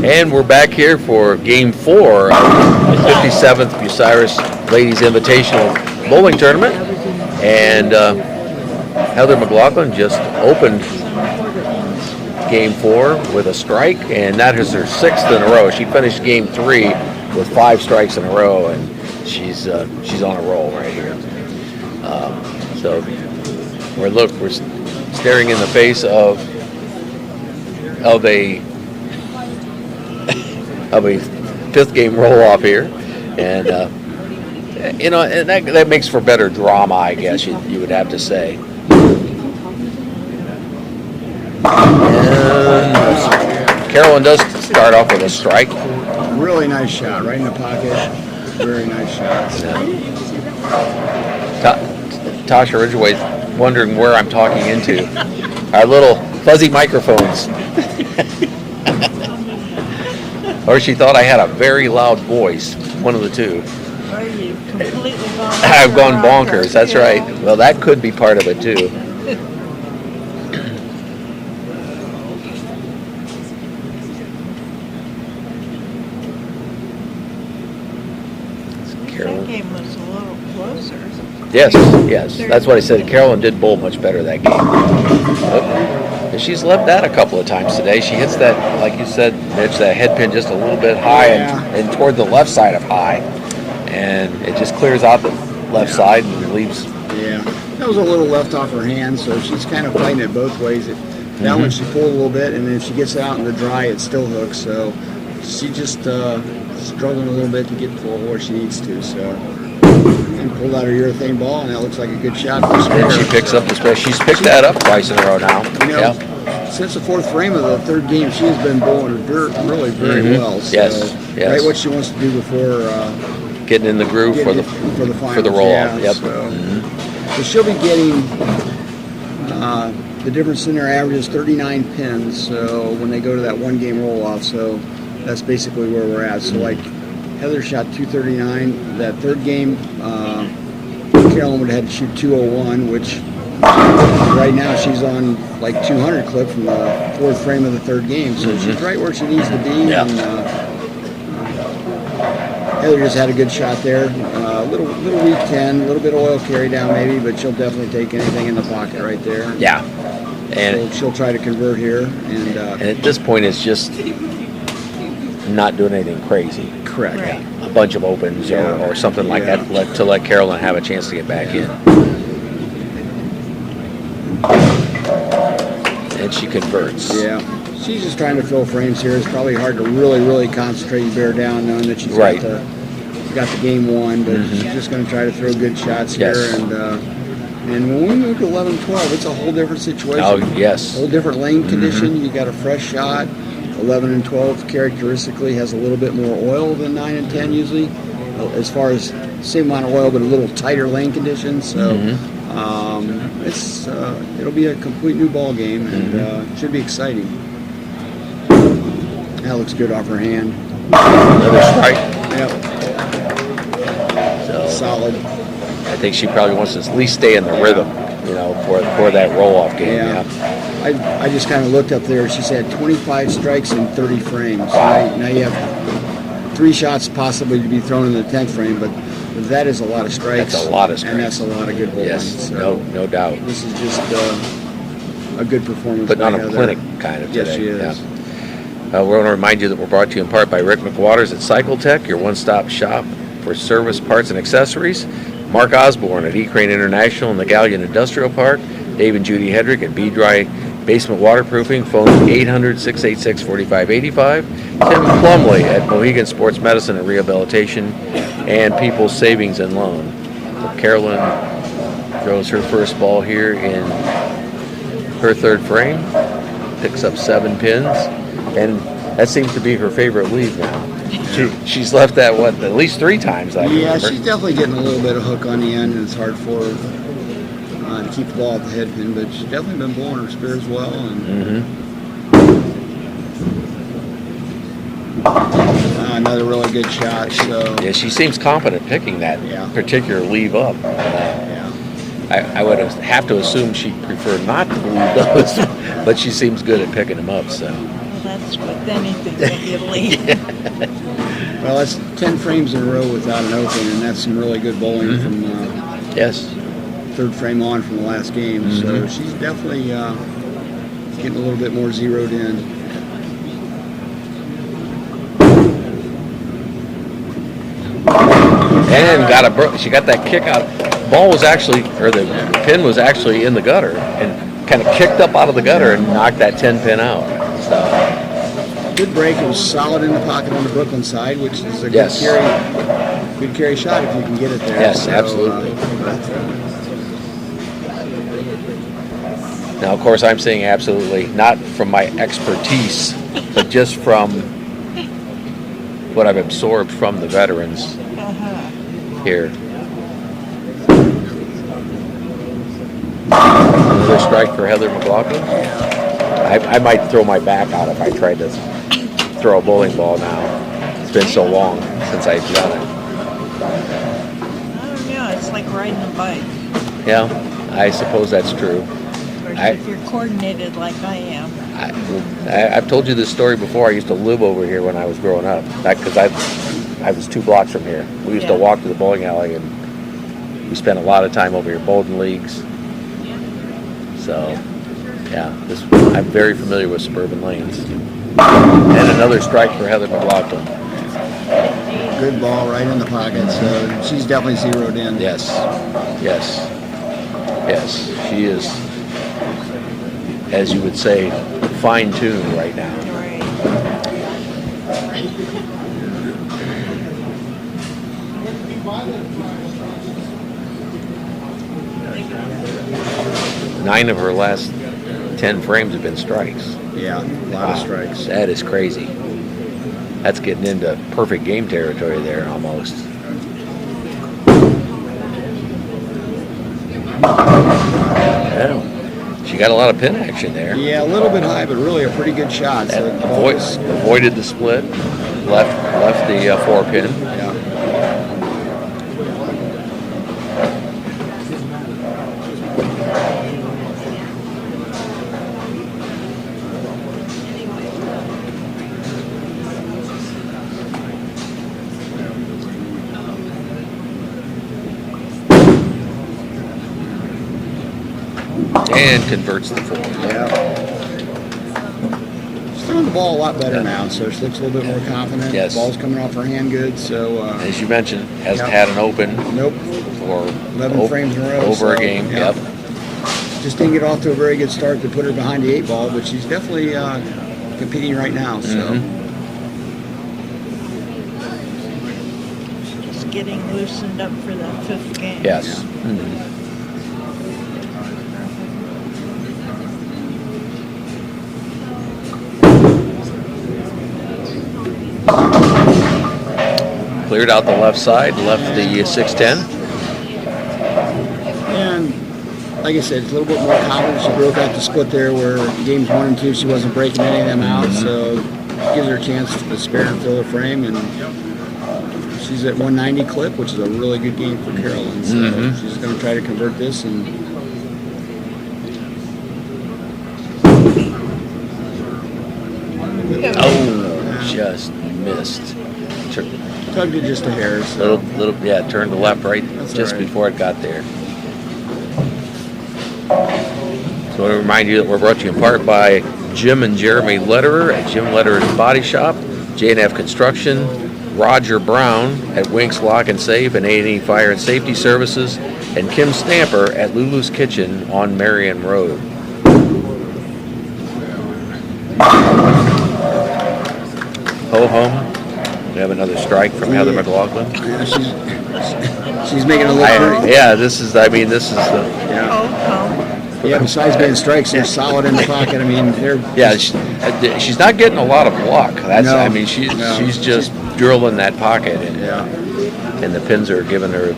And we're back here for Game 4 of the 57th Bucyrus Ladies Invitational Bowling Tournament. And Heather Mclaughlin just opened Game 4 with a strike, and that is her 6th in a row. She finished Game 3 with 5 strikes in a row, and she's on a roll right here. So we're staring in the face of a 5th game roll off here, and and that makes for better drama, I guess you would have to say. And Carolyn does start off with a strike. Really nice shot, right in the pocket. Very nice shot. Tasha Ridgway's wondering where I'm talking into. Our little fuzzy microphones. Or she thought I had a very loud voice. One of the two. Or you completely gone I've gone bonkers. That's right. Well, that could be part of it too. That game was a little closer. Yes. That's what I said. Carolyn did bowl much better that game. Oh, she's left that a couple of times today. She hits that, like you said, Mitch, that head pin just a little bit high and toward the left side of high. And it just clears out the left side and leaves. Yeah, that was a little left off her hand, so she's kind of fighting it both ways. That one she pulled a little bit, and then if she gets it out in the dry, it still hooks. So she just struggling a little bit to get to where she needs to. So and pulled out her urethane ball, and that looks like a good shot for spare. And she picks up the spare. She's picked that up twice in a row now. Since the 4th frame of the 3rd game, she has been bowling really very well. So Yes. Right what she wants to do before getting in the groove for the roll off. Yep. So she'll be getting the difference in their average is 39 pins. So when they go to that 1 game roll off, so that's basically where we're at. So like Heather shot 239. That 3rd game, Carolyn would have had to shoot 201, which right now she's on like 200 clip from the 4th frame of the 3rd game. So she's right where she needs to be. Yeah. And, Heather just had a good shot there. Little weak 10, a little bit of oil carry down maybe, but she'll definitely take anything in the pocket right there. Yeah. And she'll try to convert here. And at this point, it's just not doing anything crazy. Correct. Right. A bunch of opens or something like that to let Carolyn have a chance to get back in. And she converts. Yeah. She's just trying to fill frames here. It's probably hard to really concentrate and bear down knowing that she's got the game won, but she's just going to try to throw good shots here. And when we move to 11-12, it's a whole different situation. Oh, yes. A whole different lane condition. You got a fresh shot. 11 and 12 characteristically has a little bit more oil than 9 and 10 usually, as far as same amount of oil but a little tighter lane conditions. So it'll be a complete new ball game, and should be exciting. That looks good off her hand. Another strike. Yep. So solid. I think she probably wants to at least stay in the rhythm, for that roll-off game. Yeah. I just kind of looked up there. She said 25 strikes in 30 frames. Wow. Now you have 3 shots possibly to be thrown in the 10th frame, but that is a lot of strikes. That's a lot of strikes. And that's a lot of good bowling. Yes, so no doubt. This is just a good performance. Putting on a Heather. clinic kind of Yes, today. she is. Yeah. We want to remind you that we're brought to you in part by Rick McWaters at Cycle Tech, your one-stop shop for service, parts, and accessories. Mark Osborne at E-Crane International in the Galleon Industrial Park. Dave and Judy Hedrick at B-Dry Basement Waterproofing. Phone 800-686-4585. Tim Plumley at Mohegan Sports Medicine and Rehabilitation and People's Savings and Loan. Carolyn throws her first ball here in her 3rd frame. Picks up 7 pins. And that seems to be her favorite lead now. She's left that, at least 3 times, I remember. She's definitely getting a little bit of hook on the end, and it's hard for her to keep the ball at the head pin, but she's definitely been blowing her spears well. And another really good shot. So yeah, she seems confident picking that particular leave up. I would have to assume she'd prefer not to leave those, but she seems good at picking them up. So. Well, that's with anything that you leave. Well, that's 10 frames in a row without an open, and that's some really good bowling from Yes. third frame on from the last game. So she's definitely getting a little bit more zeroed in. And she got that kick out. Ball was actually, or the pin was actually in the gutter, and kind of kicked up out of the gutter and knocked that 10 pin out. So. Good break. It was solid in the pocket on the Brooklyn side, which is a Yes. good carry shot if you can get it there. Yes, So, absolutely. Now, of course, I'm saying absolutely, not from my expertise, but just from what I've absorbed from the veterans here. Another strike for Heather Mclaughlin. I might throw my back out if I tried to throw a bowling ball now. It's been so long since I've done it. I don't know. It's like riding a bike. Yeah, I suppose that's true. Or if you're coordinated like I am. I've told you this story before. I used to live over here when I was growing up, because I was 2 blocks from here. We used to walk to the bowling alley, and we spent a lot of time over here bowling leagues. So, yeah, I'm very familiar with suburban lanes. And another strike for Heather Mclaughlin. Good ball right in the pocket, so she's definitely zeroed in. Yes, yes, yes. She is, as you would say, fine-tuned right now. Right. 9 of her last 10 frames have been strikes. Yeah, a lot of strikes. That is crazy. That's getting into perfect game territory there almost. Yeah. She got a lot of pin action there. Yeah, a little bit high, but really a pretty good shot. So Avoided the split, left the 4 pin. Yeah. And converts the 4. Yeah. She's throwing the ball a lot better now, so she looks a little bit more confident. Yes. The ball's coming off her hand good, so... As you mentioned, hasn't had an open Nope. for 11 frames in a row. over a so, game. yeah. Yep. Just didn't get off to a very good start to put her behind the 8 ball, but she's definitely competing right now, so... Just getting loosened up for that 5th game. Yes. Cleared out the left side, left the 610. And like I said, it's a little bit more confident. She broke out the split there where games 1 and 2 she wasn't breaking any of them out, so it gives her a chance to spare and fill her frame. And she's at 190 clip, which is a really good game for Carolyn. So she's going to try to convert this and. Oh, just missed. Tugged it just a hair. So. Turned to left right That's just all right. before it got there. So I want to remind you that we're brought to you in part by Jim and Jeremy Lederer at Jim Lederer's Body Shop, J&F Construction, Roger Brown at Winks Lock and Safe and A&E Fire and Safety Services, and Kim Stamper at Lulu's Kitchen on Marion Road. Ho hum. We have another strike from Heather Mclaughlin. Yeah, she's making it look pretty. This is the. Yeah, besides being strikes, they're solid in the pocket. I mean, they're. Yeah, she's not getting a lot of luck. No. She's just drilling that pocket, and the pins are giving her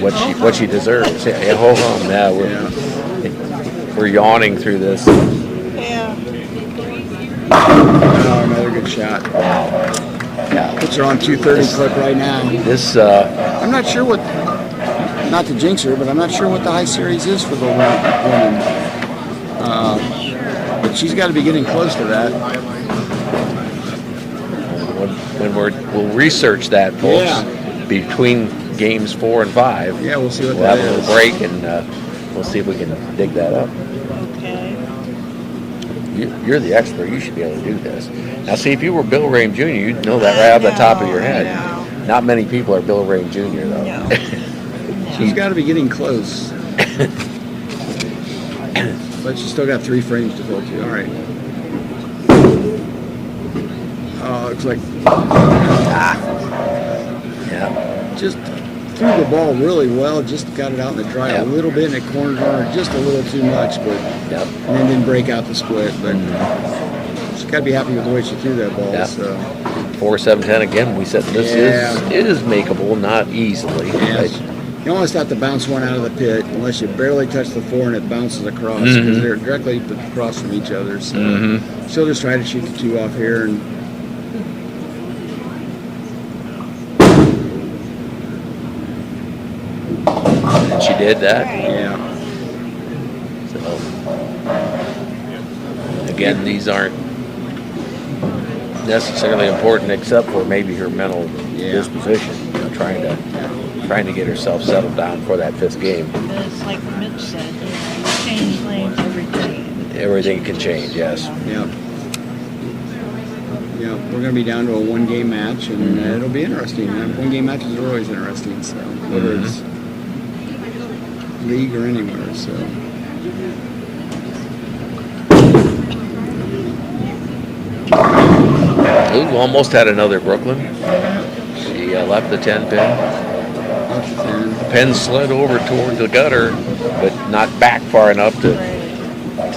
what she deserves. Yeah, ho hum. Yeah, we're yawning through this. Yeah. Oh, another good shot. Yeah. Puts her on 230 clip right now. This I'm not sure what not to jinx her, but I'm not sure what the high series is for the women. But she's got to be getting close to that. When we'll research that, folks, between games 4 and 5. Yeah, we'll see what we'll that have a is. little break, and we'll see if we can dig that up. Okay. You're the expert. You should be able to do this. Now, see, if you were Bill Rame Jr., you'd know that right off the top of your head. Not many people are Bill Rame Jr., though. No. She's got to be getting close. But she's still got 3 frames to go to. All right. Oh, looks like just threw the ball really well. Just got it out in the dry a little bit, and it cornered on her just a little too much, but and then didn't break out the split. But she's got to be happy with the way she threw that ball. So 4-7-10 again. We said this is makeable, not easily. You almost have to bounce one out of the pit unless you barely touch the floor and it bounces across because they're directly across from each other. So she'll just try to shoot the 2 off here and. And she did that. Yeah. So again, these aren't necessarily important except for maybe her mental disposition, trying to get herself settled down for that 5th game. And it's like Mitch said, change lanes every day. Everything can change, yes. Yeah. Yeah, we're going to be down to a 1-game match, and it'll be interesting. 1-game matches are always interesting, so whether it's league or anywhere. So. Ooh, almost had another Brooklyn. She left the 10 pin. The pin slid over toward the gutter, but not back far enough to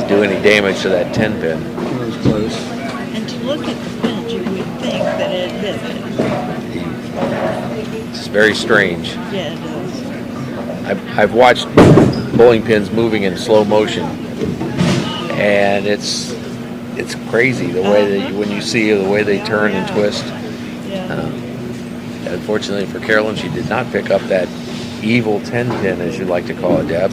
do any damage to that 10 pin. It was close. And to look at the pin, you would think that it hit it. It's very strange. Yeah, it does. I've watched bowling pins moving in slow motion, and it's crazy the way that when you see the way they turn and twist. Unfortunately for Carolyn, she did not pick up that evil 10 pin, as you like to call it, Deb.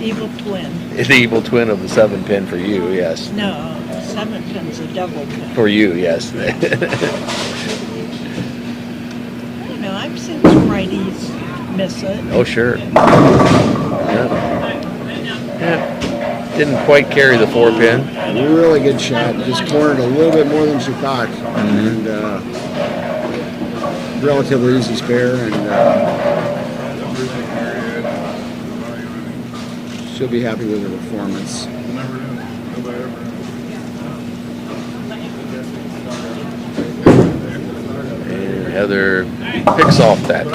Evil twin. The evil twin of the 7 pin for you, yes. No, 7 pin's a double pin. For you, yes. You know, I've seen some righties miss it. Oh, sure. Yeah. Didn't quite carry the 4 pin. Really good shot. Just cornered a little bit more than she thought. And relatively easy spare. And she'll be happy with her performance. And Heather picks off that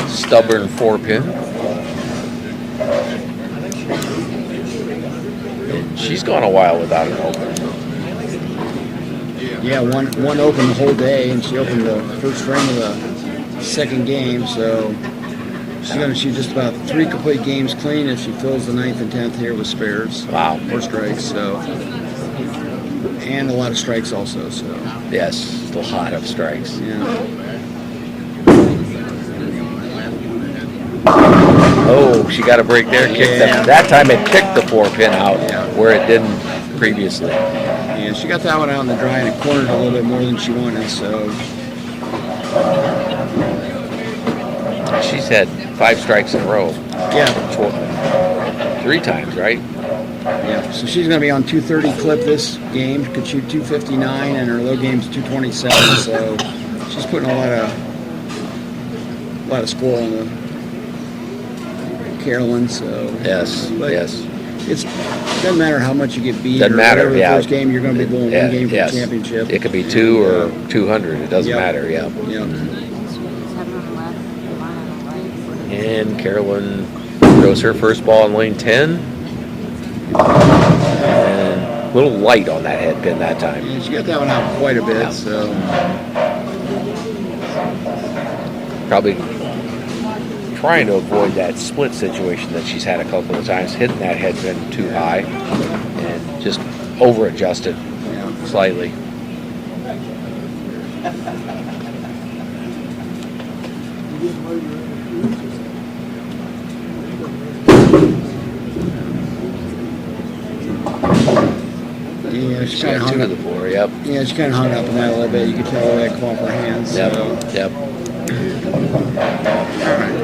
stubborn 4 pin. She's gone a while without an open. Yeah, one open the whole day, and she opened the first frame of the 2nd game, so she's going to shoot just about 3 complete games clean if she fills the 9th and 10th here with spares. Wow. Or strikes, so. And a lot of strikes also, so. Yes, a lot of strikes. Yeah. Oh, she got a break there. Kicked them. That time it kicked the 4 pin out where it didn't previously. And she got that one out in the dry and it cornered a little bit more than she wanted, so. She's had 5 strikes in a row. Yeah. 3 times, right? Yeah, so she's going to be on 230 clip this game. Could shoot 259 and her low game's 227, so she's putting a lot of score on the Carolyn, so. Yes, yes. It doesn't matter how much you get beat. Doesn't matter, the first game, you're going to be going 1 game for the championship. It could be 2 or 200. It doesn't matter, Yeah. And Carolyn throws her first ball in lane 10. And a little light on that head pin that time. Yeah, she got that one out quite a bit, so. Probably trying to avoid that split situation that she's had a couple of times, hitting that head pin too high and just over-adjusted slightly. Yeah, she She kind of got hung 2 up. of the 4, yep. Yeah, she kind of hung up on that a little bit. You could tell the way it come off her hands. Yep, So. yep. All right.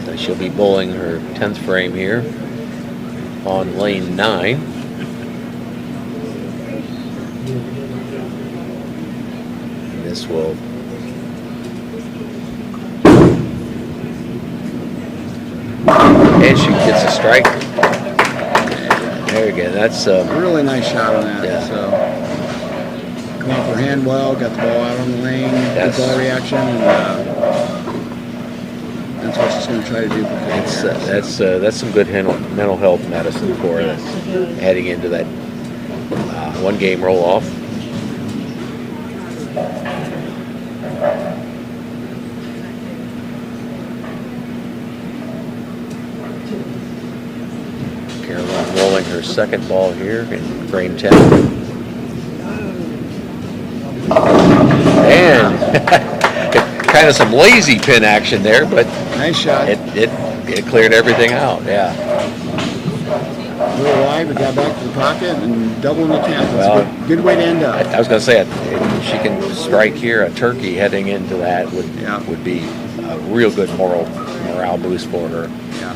So she'll be bowling her 10th frame here on lane 9. This will and she gets a strike. There you go. That's Really nice shot on that. Yeah. So come off her hand well, got the ball out on the lane, good That's- ball reaction, and that's what she's going to try to do. that's some good mental health medicine for her heading into that 1 game roll off. Carolyn rolling her 2nd ball here in frame 10. And kind of some lazy pin action there, but Nice shot. it cleared everything out. Yeah. A little wide, but got back to the pocket and doubling the count. That's Well, a good way to end up. I was going to say, if she can strike here a turkey heading into that Yeah. would be a real good morale boost for her. Yeah.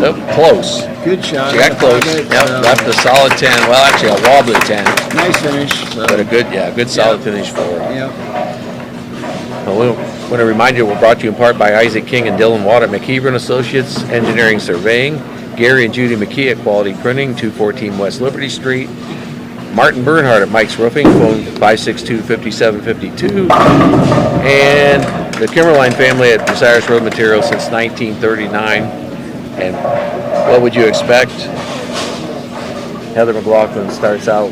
Oh, close. Good shot. She in got the close. pocket. Yep, left a solid 10. Well, actually a wobbly 10, Nice finish. So, but a good solid finish for her. Yep. Well, we want to remind you we're brought to you in part by Isaac King and Dylan Watt at McKeever & Associates Engineering Surveying, Gary and Judy McKee at Quality Printing, 214 West Liberty Street, Martin Bernhardt at Mike's Roofing, phone 562-5752, and the Kimmerline family at Bucyrus Road Materials since 1939. And what would you expect? Heather Mclaughlin starts out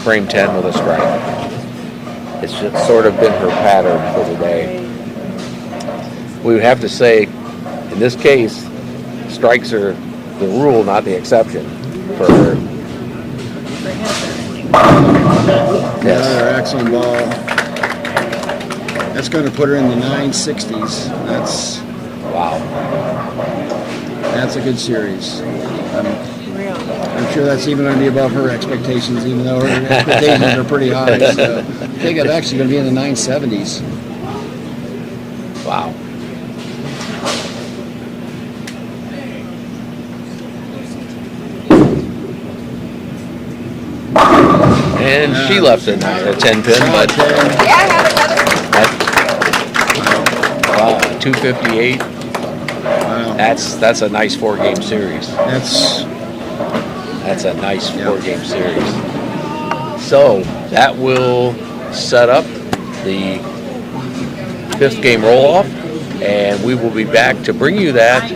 frame 10 with a strike. It's just sort of been her pattern for the day. We would have to say, in this case, strikes are the rule, not the exception for her. Yes. Another excellent ball. That's going to put her in the 960s. Wow. That's a good series. Really. I'm sure that's even going to be above her expectations, even though her expectations are pretty high. So I think that's actually going to be in the 970s. Wow. And she left a 10 pin, but wow, 258. Wow. That's a nice 4-game series. That's a nice 4-game series. So that will set up the 5th game roll-off, and we will be back to bring you that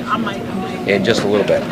in just a little bit.